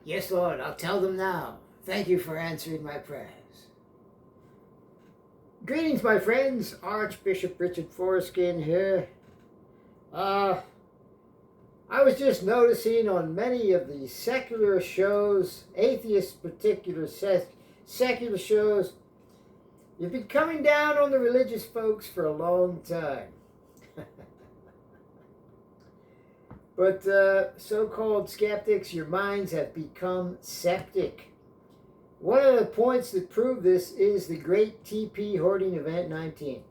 Yes, Lord, I'll tell them now. Thank you for answering my prayers. Greetings, my friends. Archbishop Richard Foreskin here. I was just noticing on many of the secular shows, atheist particular secular shows, you've been coming down on the religious folks for a long time. But so-called skeptics, your minds have become septic. One of the points that prove this is the Great TP Hoarding Event 19.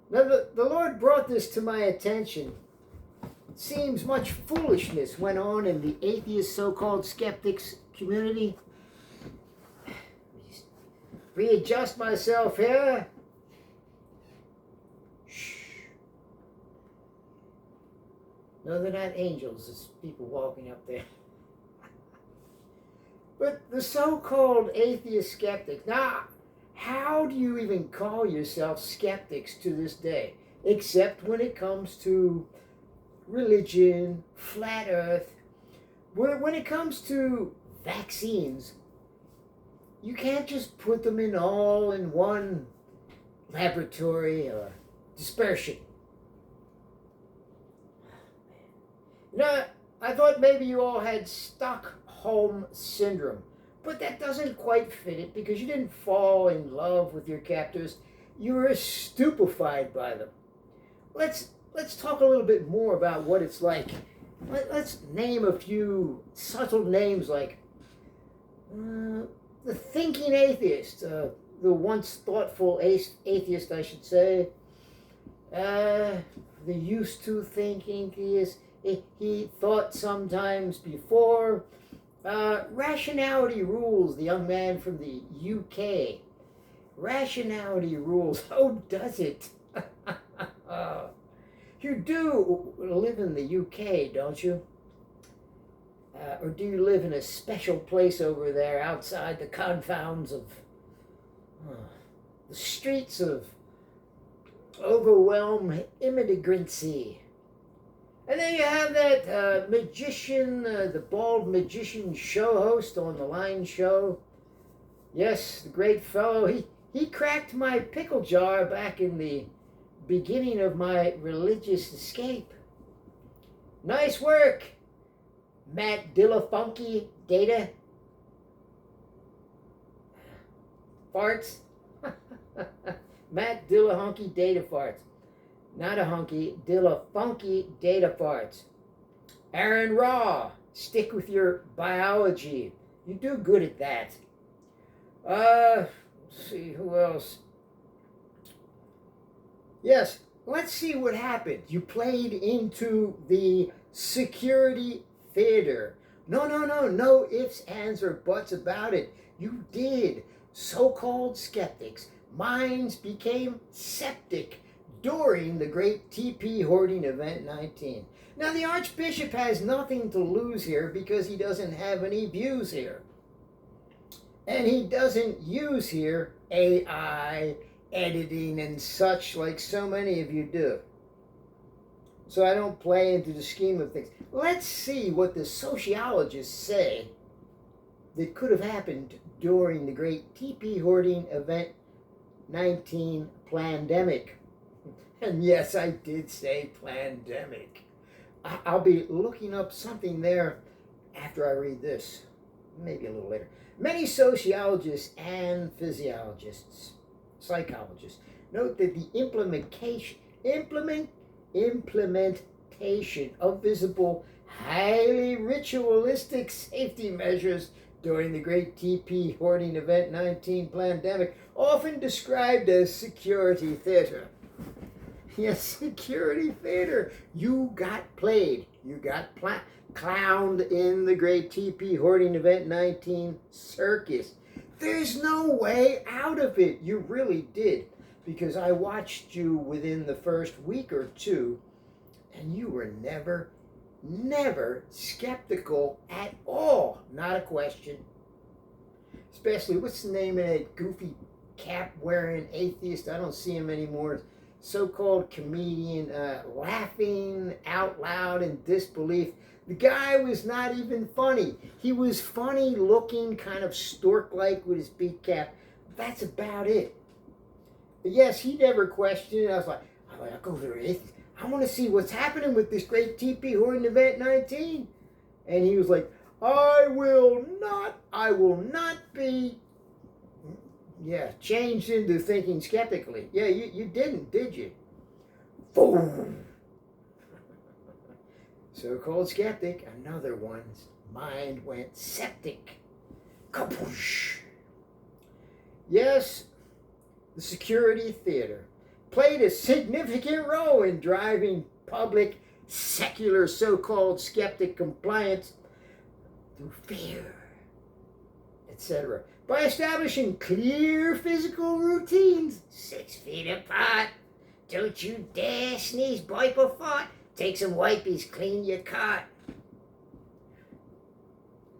Now, the Lord brought this to my attention. It seems much foolishness went on in the atheist so-called skeptics community. Readjust myself here. Shh. No, they're not angels. It's people walking up there. But the so-called atheist skeptics, now, how do you even call yourself skeptics to this day? Except when it comes to religion, flat earth. When it comes to vaccines, you can't just put them in all in one laboratory or dispersion. Now, I thought maybe you all had Stockholm Syndrome, but that doesn't quite fit it because you didn't fall in love with your captors. You were stupefied by them. Let's talk a little bit more about what it's like. Let's name a few subtle names like the thinking atheist, the once thoughtful atheist, I should say. The used to thinking atheist. He thought sometimes before. Rationality rules, the young man from the UK. Rationality rules. Oh, does it? You do live in the UK, don't you? Or do you live in a special place over there outside the confounds of the streets of overwhelmed immigrancy? And then you have that magician, the bald magician show host on the Line Show. Yes, the great fellow. He cracked my pickle jar back in the beginning of my religious escape. Nice work, Matt Dillafunky Data. Farts. Matt Dillahunky Data Farts. Not a hunky, Dillafunky Data Farts. Aaron Raw, stick with your biology. You do good at that. Let's see, who else? Yes, let's see what happened. You played into the security theater. No ifs, ands, or buts about it. You did. So-called skeptics' minds became septic during the Great TP Hoarding Event 19. Now, the Archbishop has nothing to lose here because he doesn't have any views here. And he doesn't use here AI, editing, and such like so many of you do. So I don't play into the scheme of things. Let's see what the sociologists say that could have happened during the Great TP Hoarding Event 19 pandemic. And yes, I did say pandemic. I'll be looking up something there after I read this, maybe a little later. Many sociologists and physiologists, psychologists, note that the implementation of visible, highly ritualistic safety measures during the Great TP Hoarding Event 19 pandemic, often described as security theater. Yes, security theater. You got played. You got clowned in the Great TP Hoarding Event 19 circus. There's no way out of it. You really did. Because I watched you within the first week or two, and you were never skeptical at all. Not a question. Especially, what's the name of that goofy cap-wearing atheist? I don't see him anymore. So-called comedian, laughing out loud in disbelief The guy was not even funny. He was funny looking, kind of stork-like with his beak cap. That's about it. But yes, he never questioned it. I was like, I'll go there. I want to see what's happening with this great TP Hoarding Event 19. And he was like, I will not be, changed into thinking skeptically. Yeah, you didn't, did you? Boom. So-called skeptic, another one's mind went septic. Kapoosh. Yes, the security theater played a significant role in driving public secular so-called skeptic compliance through fear, etc. By establishing clear physical routines, 6 feet apart. Don't you dare sneeze, burp, or fart. Take some wipies, clean your cart.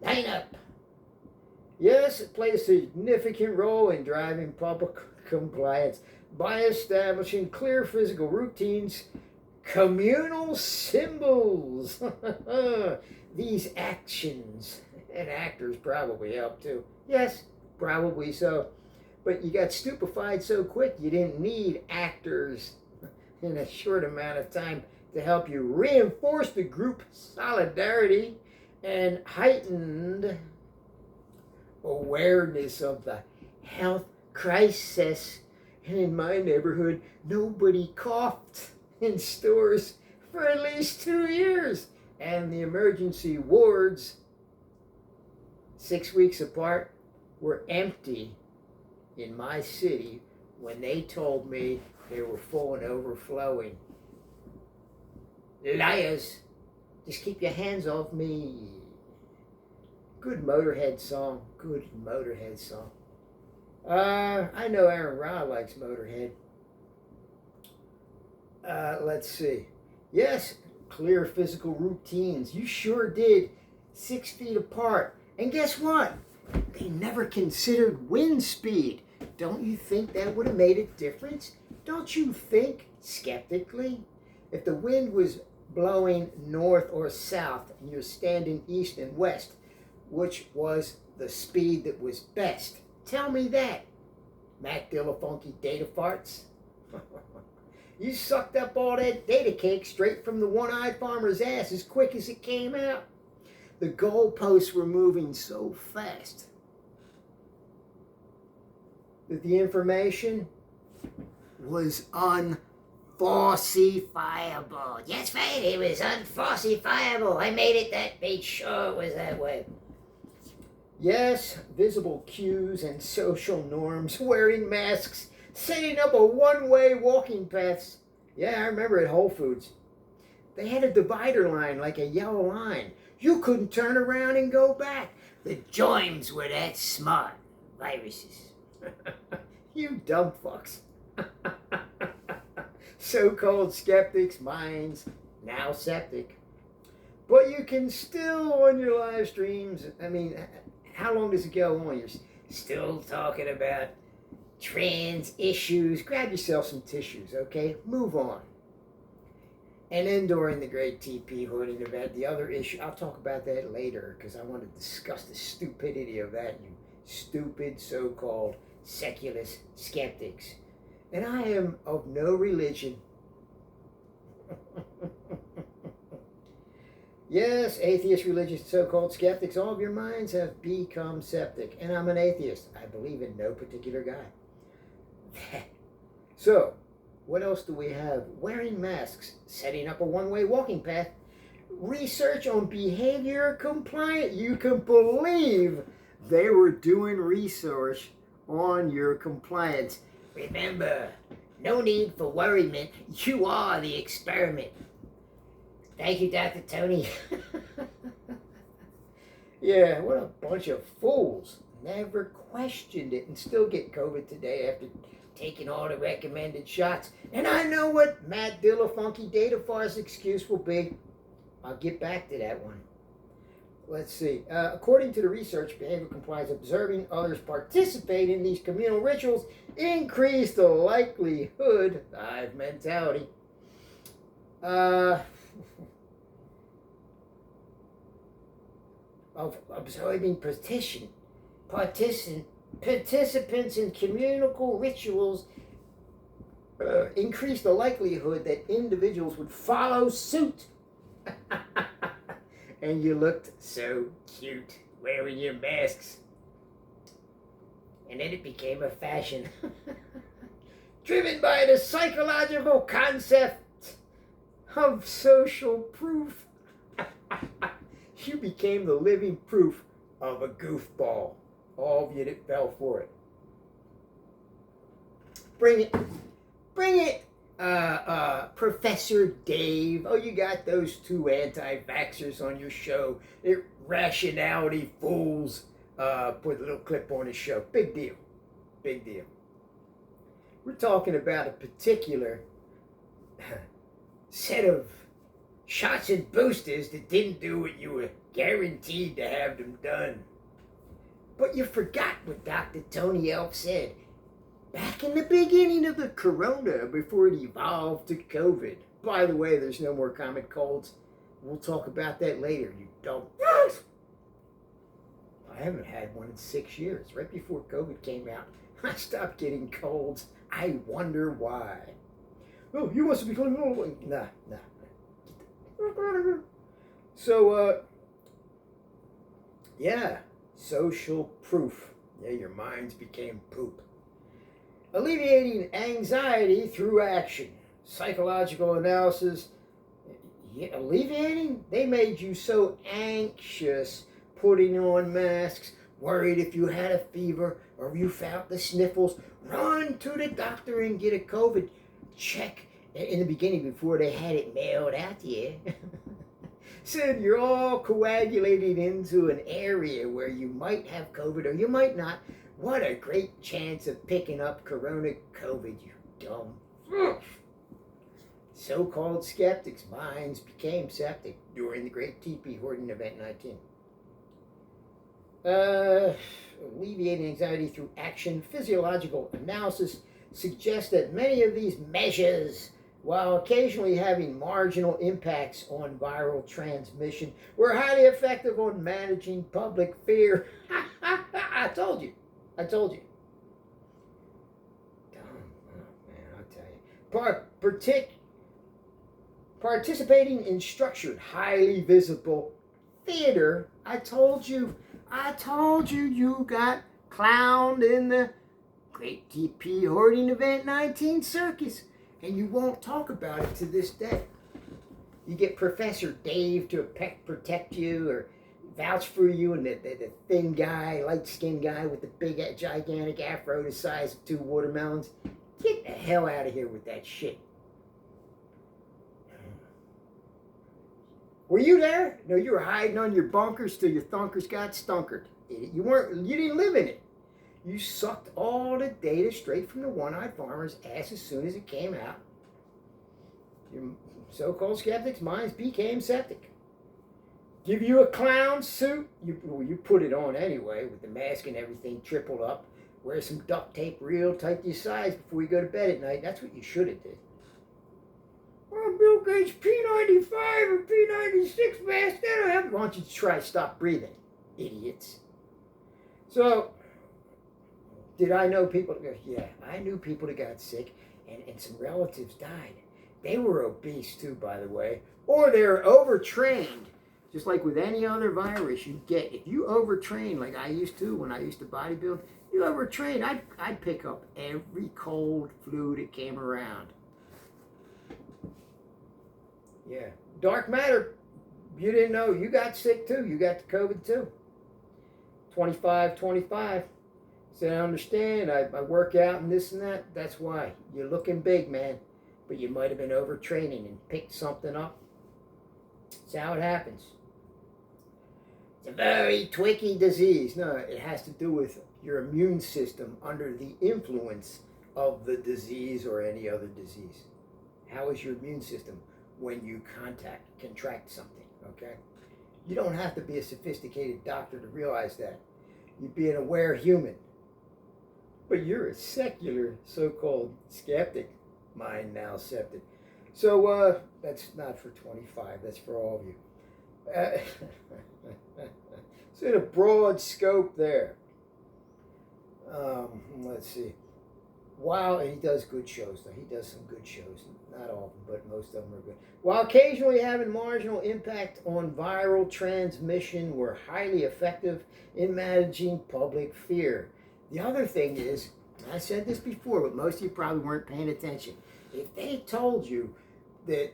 Line up. Yes, it played a significant role in driving public compliance by establishing clear physical routines, communal symbols. These actions and actors probably helped too. Yes, probably so. But you got stupefied so quick you didn't need actors in a short amount of time to help you reinforce the group solidarity and heightened awareness of the health crisis. And in my neighborhood, nobody coughed in stores for at least 2 years. And the emergency wards, 6 weeks apart, were empty in my city when they told me they were full and overflowing. Liars, just keep your hands off me. Good Motorhead song, good Motorhead song. I know Aaron Ra likes Motorhead. Let's see. Yes, clear physical routines. You sure did. 6 feet apart. And guess what? They never considered wind speed. Don't you think that would have made a difference? Don't you think, skeptically, if the wind was blowing north or south and you're standing east and west, which was the speed that was best? Tell me that, Mac Dillafunky data farts. You sucked up all that data cake straight from the one-eyed farmer's ass as quick as it came out. The goalposts were moving so fast that the information was unfalsifiable. Yes, right, it was unfalsifiable. I made sure it was that way. Yes, visible cues and social norms, wearing masks, setting up a one-way walking paths. Yeah, I remember at Whole Foods. They had a divider line like a yellow line. You couldn't turn around and go back. The germs were that smart. Viruses. You dumb fucks. So-called skeptics' minds now septic. But you can still on your live streams, I mean, how long does it go on? You're still talking about trans issues. Grab yourself some tissues, okay? Move on. And then during the great TP Hoarding Event, the other issue, I'll talk about that later because I want to discuss the stupidity of that, you stupid so-called secularist skeptics. And I am of no religion. Yes, atheist, religious, so-called skeptics, all of your minds have become septic. And I'm an atheist. I believe in no particular guy. So, what else do we have? Wearing masks, setting up a one-way walking path, research on behavior compliant. You can believe they were doing research on your compliance. Remember, no need for worriment. You are the experiment. Thank you, Dr. Tony. Yeah, what a bunch of fools. Never questioned it and still get COVID today after taking all the recommended shots. And I know what Matt Dillafunky Data Far's excuse will be. I'll get back to that one. Let's see. According to the research, behavior compliance, observing others participate in these communal rituals increase the likelihood, hive mentality. of absorbing participants in communal rituals increase the likelihood that individuals would follow suit. And you looked so cute wearing your masks. And then it became a fashion. Driven by the psychological concept of social proof. You became the living proof of a goofball. All of you that fell for it. Bring it. Bring it, Professor Dave. Oh, you got those two anti-vaxxers on your show. They're rationality fools. Put a little clip on his show. Big deal. Big deal. We're talking about a particular set of shots and boosters that didn't do what you were guaranteed to have them done. But you forgot what Dr. Tony Elf said back in the beginning of the corona, before it evolved to COVID. By the way, there's no more common colds. We'll talk about that later. You don't. I haven't had one in 6 years. Right before COVID came out, I stopped getting colds. I wonder why. Oh, you must be going on. Nah. So, yeah, social proof. Yeah, your minds became poop. Alleviating anxiety through action. Psychological analysis. Yeah, alleviating? They made you so anxious putting on masks, worried if you had a fever or if you felt the sniffles, run to the doctor and get a COVID check in the beginning before they had it mailed out to you. Said you're all coagulated into an area where you might have COVID or you might not. What a great chance of picking up corona COVID, you dumb. So-called skeptics' minds became septic during the Great TP Hoarding Event 19. Alleviating anxiety through action. Physiological analysis suggests that many of these measures, while occasionally having marginal impacts on viral transmission, were highly effective on managing public fear. I told you. Dumb. Oh, man, I'll tell you. Participating in structured, highly visible theater. I told you you got clowned in the Great TP Hoarding Event 19 circus, and you won't talk about it to this day. You get Professor Dave to protect you or vouch for you, and the thin guy, light-skinned guy with the big, gigantic afro the size of 2 watermelons. Get the hell out of here with that shit. Were you there? No, you were hiding on your bunkers till your thunkers got stunkered. You didn't live in it. You sucked all the data straight from the one-eyed farmer's ass as soon as it came out. Your so-called skeptics' minds became septic. Give you a clown suit. You put it on anyway with the mask and everything tripled up. Wear some duct tape real tight to your sides before you go to bed at night. That's what you should have did. Well, Bill Gates P95 or P96 mask, that'll help. Why don't you try to stop breathing, idiots? So, did I know people? Yeah, I knew people that got sick and some relatives died. They were obese too, by the way. Or they're overtrained. Just like with any other virus you get. If you overtrain like I used to when I used to bodybuild, you overtrain, I'd pick up every cold flu that came around. Yeah. Dark matter. You didn't know. You got sick too. You got the COVID too. 25. So I understand. I work out and this and that. That's why. You're looking big, man. But you might have been overtraining and picked something up. That's how it happens. It's a very tricky disease. No, it has to do with your immune system under the influence of the disease or any other disease. How is your immune system when you contract something, okay? You don't have to be a sophisticated doctor to realize that. You'd be an aware human. But you're a secular so-called skeptic, mind now septic. So that's not for 25, that's for all of you. So in a broad scope there. Let's see. While he does good shows, though. He does some good shows. Not all of them, but most of them are good. While occasionally having marginal impact on viral transmission, were highly effective in managing public fear. The other thing is, I said this before, but most of you probably weren't paying attention. If they told you that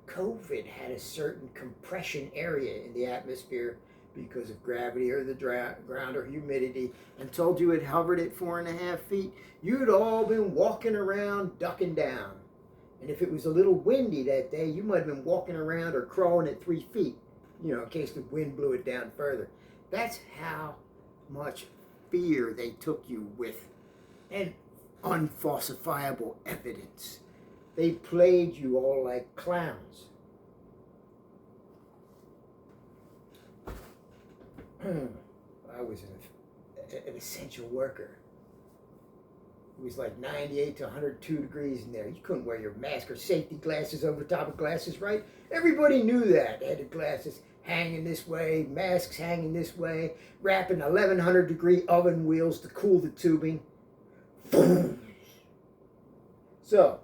COVID had a certain compression area in the atmosphere because of gravity or the ground or humidity, and told you it hovered at 4.5 feet, you'd all been walking around ducking down. And if it was a little windy that day, you might have been walking around or crawling at 3 feet, in case the wind blew it down further. That's how much fear they took you with, and unfalsifiable evidence. They played you all like clowns. I was an essential worker. It was like 98 to 102 degrees in there. You couldn't wear your mask or safety glasses over top of glasses, right? Everybody knew that. They had the glasses hanging this way, masks hanging this way, wrapping 1100 degree oven wheels to cool the tubing. So,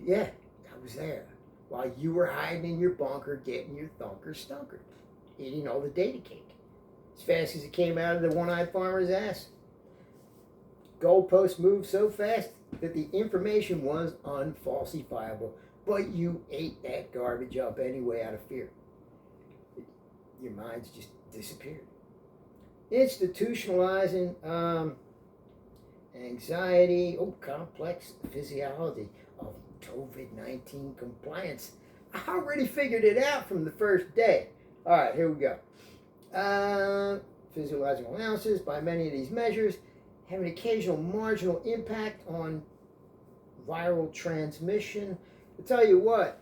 yeah, I was there while you were hiding in your bunker getting your thunker stunkered, eating all the data cake as fast as it came out of the one-eyed farmer's ass. Goalposts moved so fast that the information was unfalsifiable, but you ate that garbage up anyway out of fear. Your minds just disappeared. Institutionalizing anxiety, complex physiology of COVID-19 compliance. I already figured it out from the first day. All right, here we go. Physiological analysis by many of these measures have an occasional marginal impact on viral transmission. I'll tell you what,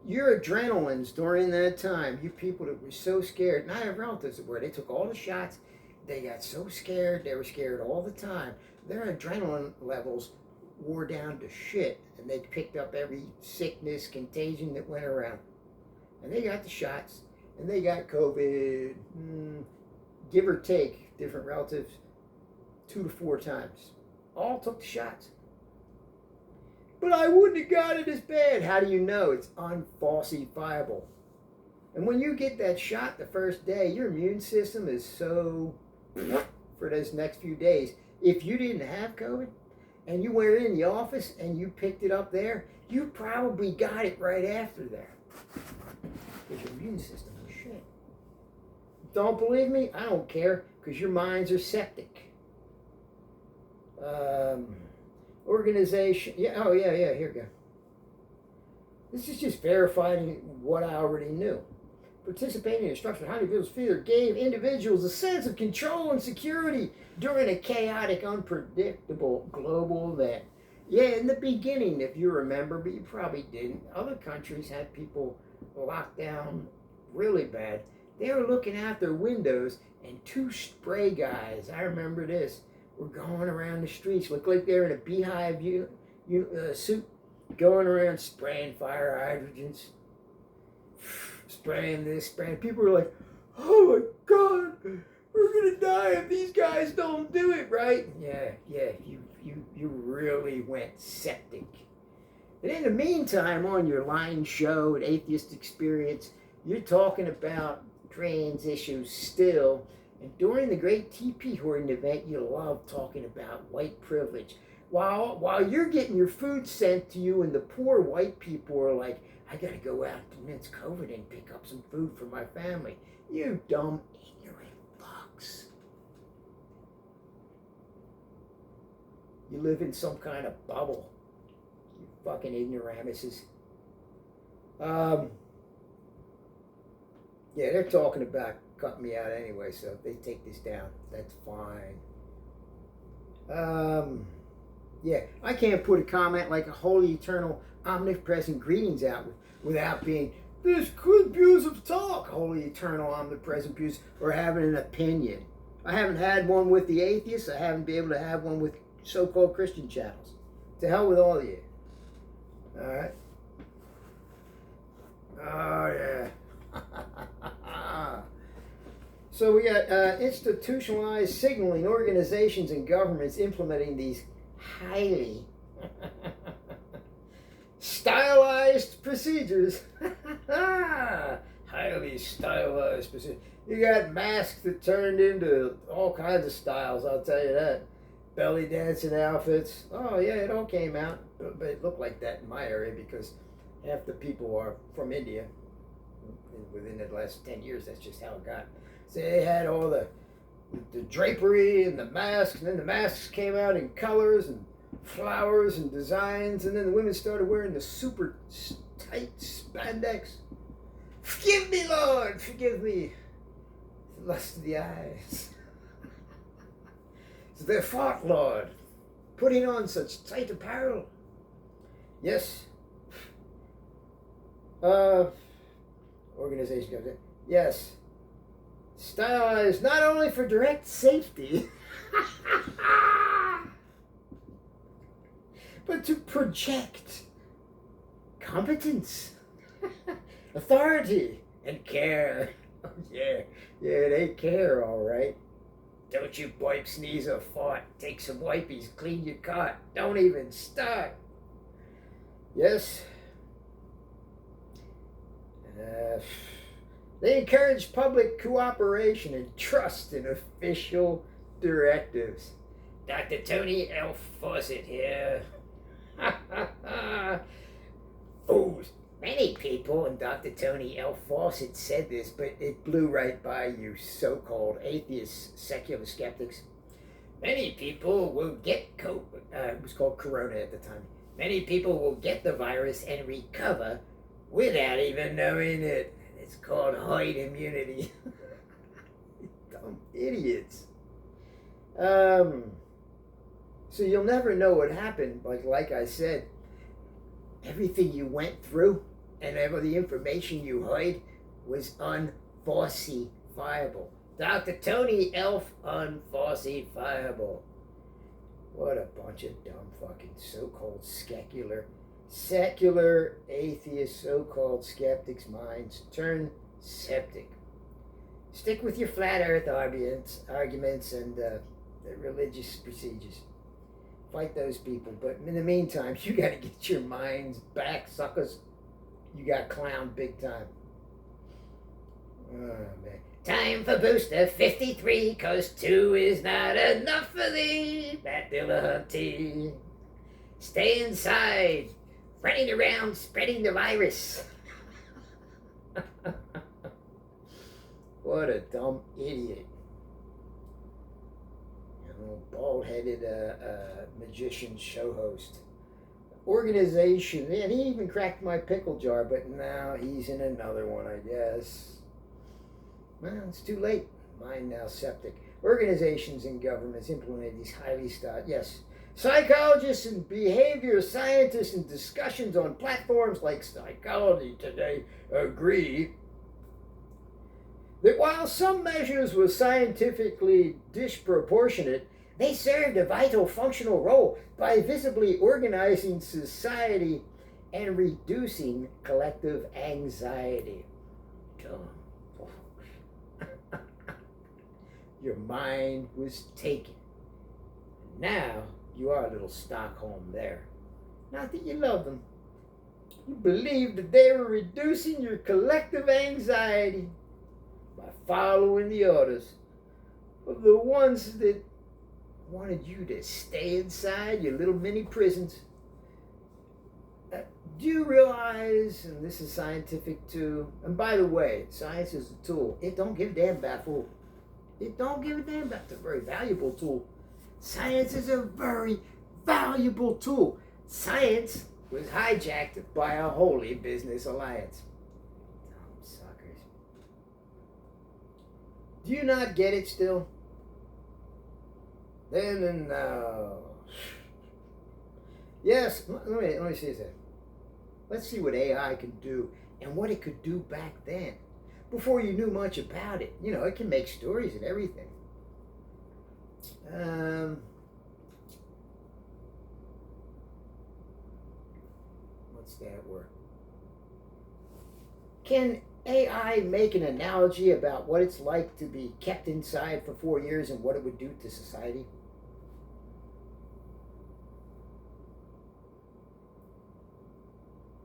your adrenalines during that time, you people that were so scared, and I have relatives that were, they took all the shots, they got so scared, they were scared all the time. Their adrenaline levels wore down to shit, and they picked up every sickness, contagion that went around. And they got the shots, and they got COVID, give or take, different relatives, 2 to 4 times. All took the shots. But I wouldn't have got it as bad. How do you know? It's unfalsifiable. And when you get that shot the first day, your immune system is so for those next few days. If you didn't have COVID and you were in the office and you picked it up there, you probably got it right after there. Because your immune system is shit. Don't believe me? I don't care, because your minds are septic. Organization. Yeah. Oh, yeah. Here we go. This is just verifying what I already knew. Participating in instruction on how individuals feel gave individuals a sense of control and security during a chaotic, unpredictable global event. Yeah, in the beginning, if you remember, but you probably didn't, other countries had people locked down really bad. They were looking out their windows, and 2 spray guys, I remember this, were going around the streets, looked like they were in a beehive suit, going around spraying fire hydrants, spraying this, spraying. People were like, oh my God, we're going to die if these guys don't do it, right? Yeah, you really went septic. And in the meantime, on your line show at Atheist Experience, you're talking about trans issues still. And during the great TP hoarding event, you love talking about white privilege. While you're getting your food sent to you, and the poor white people are like, I gotta go out to Minsk COVID and pick up some food for my family. You dumb, ignorant fucks. You live in some kind of bubble. You fucking ignoramuses. Yeah, they're talking about cut me out anyway, so if they take this down, that's fine. Yeah, I can't put a comment like a holy, eternal, omnipresent greetings out without being, this good abusive talk, holy, eternal, omnipresent abuse, or having an opinion. I haven't had one with the atheists. I haven't been able to have one with so-called Christian channels. To hell with all of you. All right? Oh, yeah. So we got institutionalized signaling organizations and governments implementing these highly stylized procedures. Highly stylized procedures. You got masks that turned into all kinds of styles, I'll tell you that. Belly dancing outfits. Oh yeah, it all came out. But it looked like that in my area because half the people are from India. Within the last 10 years, that's just how it got. So they had all the drapery and the masks, and then the masks came out in colors and flowers and designs, and then the women started wearing the super tight spandex. Forgive me, Lord, forgive me. The lust of the eyes. It's their fault, Lord, putting on such tight apparel. Yes. Organization goes in. Yes. Stylized not only for direct safety, but to project competence, authority, and care. Oh, yeah, they care, all right. Don't you wipe, sneeze, or fart. Take some wipies, clean your cart. Don't even start. Yes. They encourage public cooperation and trust in official directives. Dr. Tony L. Fawcett here. Oh, many people, and Dr. Tony L. Fawcett said this, but it blew right by you so-called atheist secular skeptics. Many people will get it was called Corona at the time. Many people will get the virus and recover without even knowing it. It's called herd immunity. Dumb idiots. So you'll never know what happened. Like I said, everything you went through and all the information you heard was unfalsifiable. Dr. Tony Elf, unfalsifiable. What a bunch of dumb fucking so-called secular atheist so-called skeptics' minds turn septic. Stick with your flat earth arguments and the religious procedures. Fight those people, but in the meantime, you got to get your minds back, suckers. You got clowned big time. Oh, man. Time for booster 53, 'cause 2 is not enough for thee, Matt Dillahunty. Stay inside, running around spreading the virus. What a dumb idiot. Bald-headed magician show host. Organization, and he even cracked my pickle jar, but now he's in another one, I guess. Well, it's too late. Mine now septic. Organizations and governments implement these highly styled, yes, psychologists and behavior scientists in discussions on platforms like Psychology Today agree that while some measures were scientifically disproportionate, they served a vital functional role by visibly organizing society and reducing collective anxiety. Dumb. Your mind was taken. Now you are a little Stockholm there. Not that you love them. You believed that they were reducing your collective anxiety by following the orders of the ones that wanted you to stay inside your little mini prisons. Do you realize, and this is scientific too, and by the way, science is a tool. It don't give a damn about fool. It don't give a damn about. It's a very valuable tool. Science is a very valuable tool. Science was hijacked by a holy business alliance. Dumb suckers. Do you not get it still? Then and now. Yes, let me see this. Let's see what AI can do and what it could do back then, before you knew much about it. You know, it can make stories and everything. What's that word? Can AI make an analogy about what it's like to be kept inside for 4 years and what it would do to society?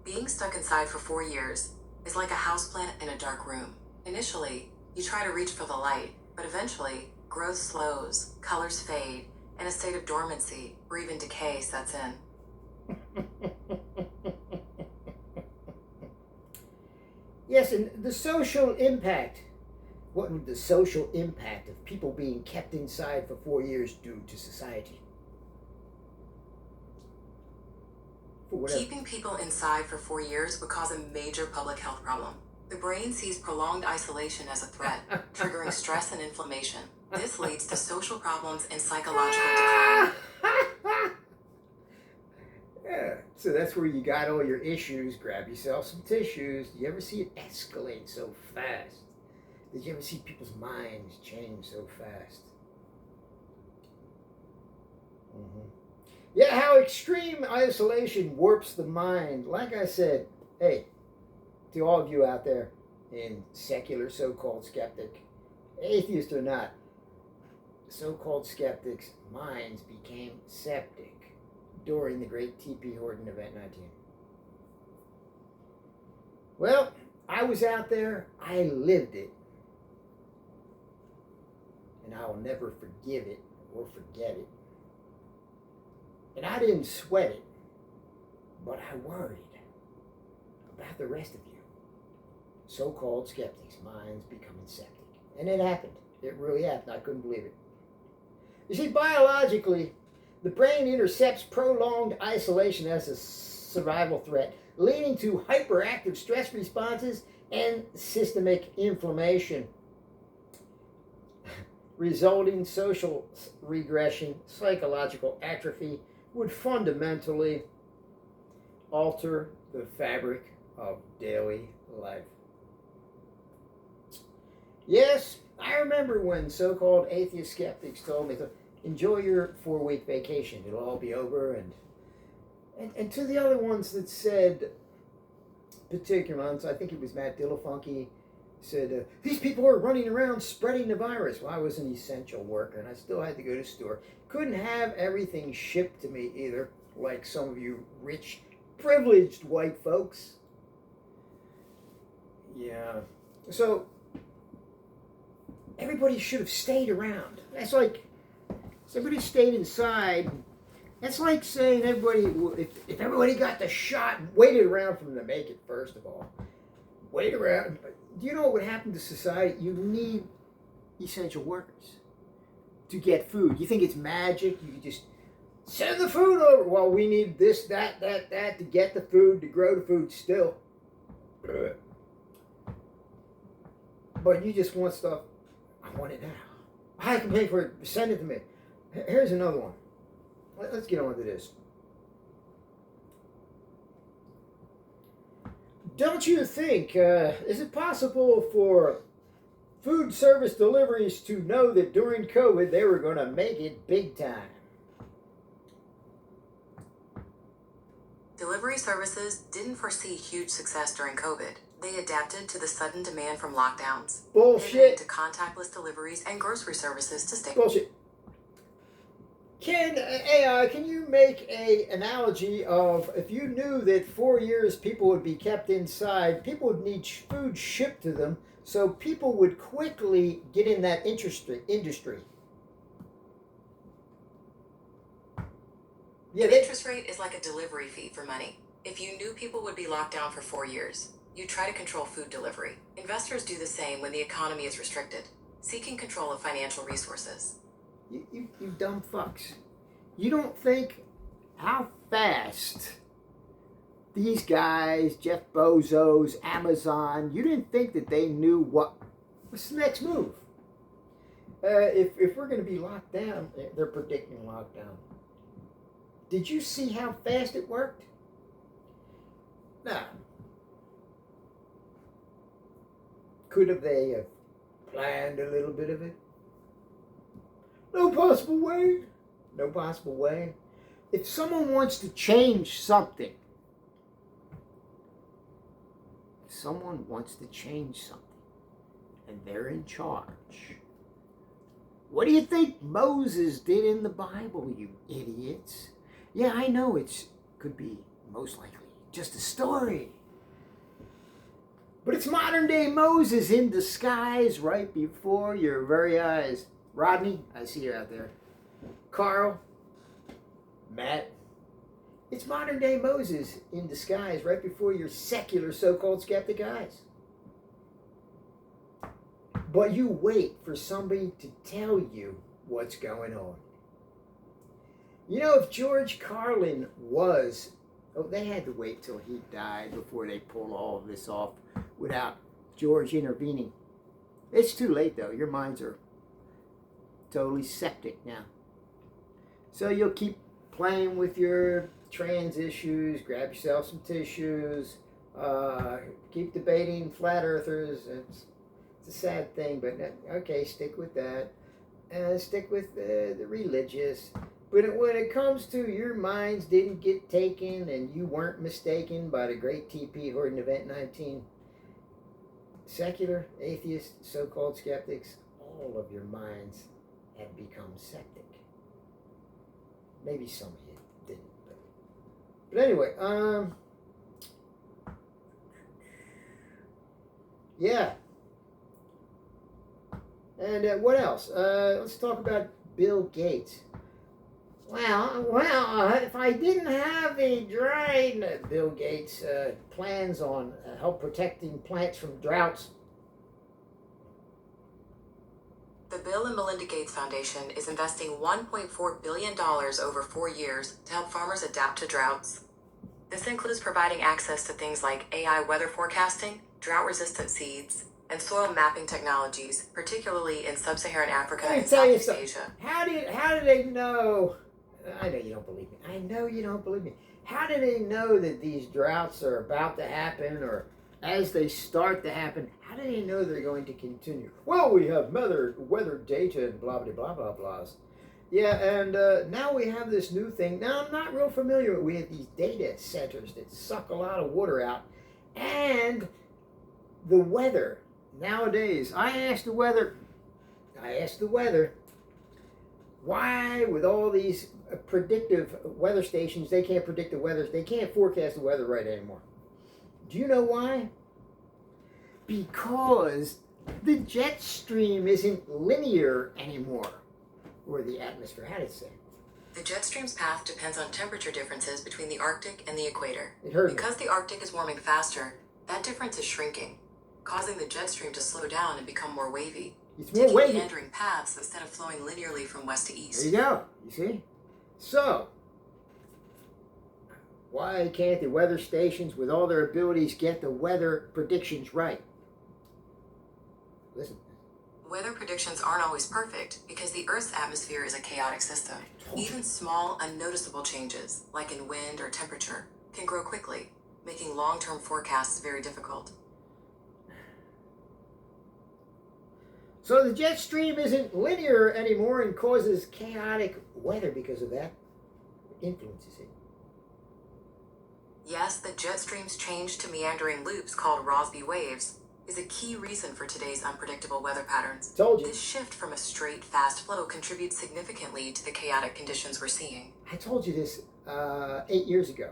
Being stuck inside for 4 years is like a houseplant in a dark room. Initially, you try to reach for the light, but eventually, growth slows, colors fade, and a state of dormancy or even decay sets in. Yes, and the social impact. What would the social impact of people being kept inside for 4 years do to society? Keeping people inside for 4 years would cause a major public health problem. The brain sees prolonged isolation as a threat, triggering stress and inflammation. This leads to social problems and psychological decline. Yeah, so that's where you got all your issues. Grab yourself some tissues. Do you ever see it escalate so fast? Did you ever see people's minds change so fast? Mm-hmm. Yeah, how extreme isolation warps the mind. Like I said, hey, to all of you out there in secular so-called skeptic, atheist or not, so-called skeptics' minds became septic during the Great T.P. Horton Event 19. Well, I was out there, I lived it, and I will never forgive it or forget it. And I didn't sweat it, but I worried about the rest of you. So-called skeptics' minds becoming septic. And it happened. It really happened. I couldn't believe it. You see, biologically, the brain intercepts prolonged isolation as a survival threat, leading to hyperactive stress responses and systemic inflammation, resulting social regression, psychological atrophy, would fundamentally alter the fabric of daily life. Yes, I remember when so-called atheist skeptics told me to enjoy your 4-week vacation. It'll all be over. And to the other ones that said, particular ones, I think it was Matt Dillafunky, said, these people are running around spreading the virus. Well, I was an essential worker, and I still had to go to the store. Couldn't have everything shipped to me either, like some of you rich, privileged white folks. Yeah. So, everybody should have stayed around. That's like, everybody stayed inside. That's like saying everybody, if everybody got the shot, waited around for them to make it, first of all. Wait around. Do you know what would happen to society? You need essential workers to get food. You think it's magic? You can just send the food over. Well, we need this, that to get the food, to grow the food still. But you just want stuff. I want it now. I can pay for it. Send it to me. Here's another one. Let's get on to this. Don't you think, is it possible for food service deliveries to know that during COVID they were going to make it big time? Delivery services didn't foresee huge success during COVID. They adapted to the sudden demand from lockdowns. Bullshit. To contactless deliveries and grocery services to stay. Bullshit. Can you make an analogy of if you knew that 4 years people would be kept inside, people would need food shipped to them, so people would quickly get in that industry? Yeah, the interest rate is like a delivery fee for money. If you knew people would be locked down for 4 years, you try to control food delivery. Investors do the same when the economy is restricted, seeking control of financial resources. You dumb fucks. You don't think how fast these guys, Jeff Bezos, Amazon, you didn't think that they knew what's the next move. If we're going to be locked down, they're predicting lockdown. Did you see how fast it worked? No. Could they have planned a little bit of it? No possible way. No possible way. If someone wants to change something, someone wants to change something, and they're in charge. What do you think Moses did in the Bible, you idiots? Yeah, I know it could be most likely just a story. But it's modern day Moses in disguise right before your very eyes. Rodney, I see you out there. Carl, Matt, it's modern day Moses in disguise right before your secular so-called skeptic eyes. But you wait for somebody to tell you what's going on. You know, if George Carlin was, they had to wait till he died before they pulled all of this off without George intervening. It's too late though. Your minds are totally septic now. So you'll keep playing with your trans issues, grab yourself some tissues, keep debating flat earthers. It's a sad thing, but okay, stick with that. Stick with the religious. But when it comes to your minds didn't get taken and you weren't mistaken by the great TP Horton Event 19, secular, atheist, so-called skeptics, all of your minds have become septic. Maybe some of you didn't. But anyway, yeah. And what else? Let's talk about Bill Gates. Well, if I didn't have the dried Bill Gates plans on help protecting plants from droughts. The Bill and Melinda Gates Foundation is investing $1.4 billion over 4 years to help farmers adapt to droughts. This includes providing access to things like AI weather forecasting, drought-resistant seeds, and soil mapping technologies, particularly in sub-Saharan Africa and Southeast Asia. How do they know? I know you don't believe me. I know you don't believe me. How do they know that these droughts are about to happen, or as they start to happen, how do they know they're going to continue? Well, we have weather data and blah, blah, blah, blah, blahs. Yeah, and now we have this new thing. Now, I'm not real familiar with. We have these data centers that suck a lot of water out. And the weather. Nowadays, I asked the weather, why with all these predictive weather stations, they can't predict the weather, they can't forecast the weather right anymore. Do you know why? Because the jet stream isn't linear anymore. Or the atmosphere, how did it say? The jet stream's path depends on temperature differences between the Arctic and the equator. Because the Arctic is warming faster, that difference is shrinking, causing the jet stream to slow down and become more wavy. It's more wavy. Meandering paths instead of flowing linearly from west to east. There you go. You see? So, why can't the weather stations, with all their abilities, get the weather predictions right? Listen. Weather predictions aren't always perfect because the Earth's atmosphere is a chaotic system. Even small, unnoticeable changes, like in wind or temperature, can grow quickly, making long-term forecasts very difficult. So the jet stream isn't linear anymore and causes chaotic weather because of that. It influences it. Yes, the jet stream's change to meandering loops called Rossby waves is a key reason for today's unpredictable weather patterns. Told you. This shift from a straight, fast flow contributes significantly to the chaotic conditions we're seeing. I told you this 8 years ago.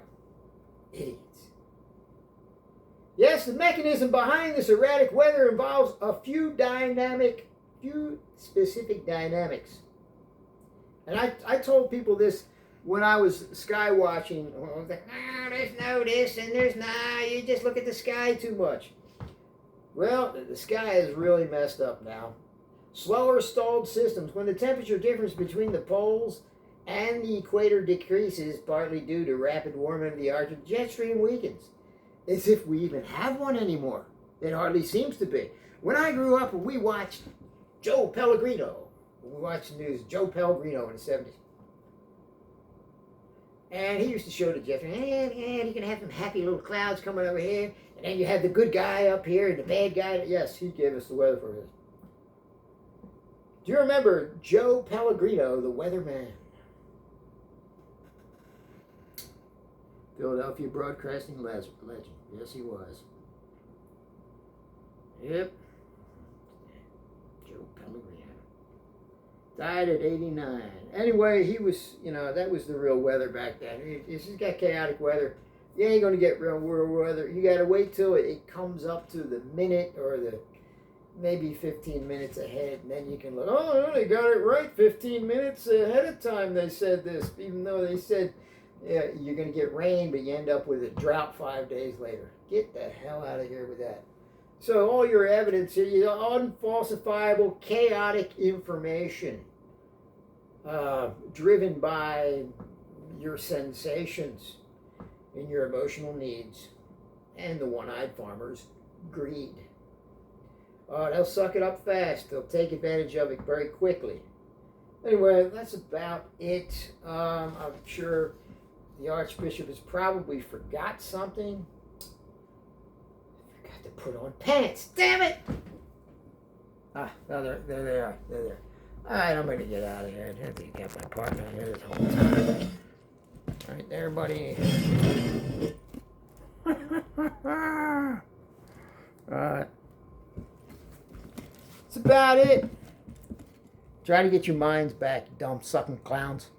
Idiots. Yes, the mechanism behind this erratic weather involves a few specific dynamics. And I told people this when I was sky watching. I was like, there's no this and there's you just look at the sky too much. Well, the sky is really messed up now. Slower stalled systems. When the temperature difference between the poles and the equator decreases, partly due to rapid warming of the Arctic, jet stream weakens. As if we even have one anymore. It hardly seems to be. When I grew up, we watched Joe Pellegrino. We watched the news, Joe Pellegrino in the 70s. And he used to show the jet stream, and you can have some happy little clouds coming over here, and then you have the good guy up here and the bad guy. Yes, he gave us the weather for this. Do you remember Joe Pellegrino, the weatherman? Philadelphia broadcasting legend. Yes, he was. Yep. Joe Pellegrino. Died at 89. Anyway, he was, that was the real weather back then. This has got chaotic weather. You ain't going to get real world weather. You got to wait till it comes up to the minute or the maybe 15 minutes ahead, and then you can look, oh, they got it right 15 minutes ahead of time they said this, even though they said you're going to get rain, but you end up with a drought 5 days later. Get the hell out of here with that. So all your evidence here, unfalsifiable, chaotic information driven by your sensations and your emotional needs and the one-eyed farmer's greed. They'll suck it up fast. They'll take advantage of it very quickly. Anyway, that's about it. I'm sure the Archbishop has probably forgot something. Forgot to put on pants. Damn it! No, there they are. They're there. All right, I'm going to get out of here. I think I got my partner here this whole time. All right, there, buddy. All right. That's about it. Try to get your minds back, you dumb sucking clowns.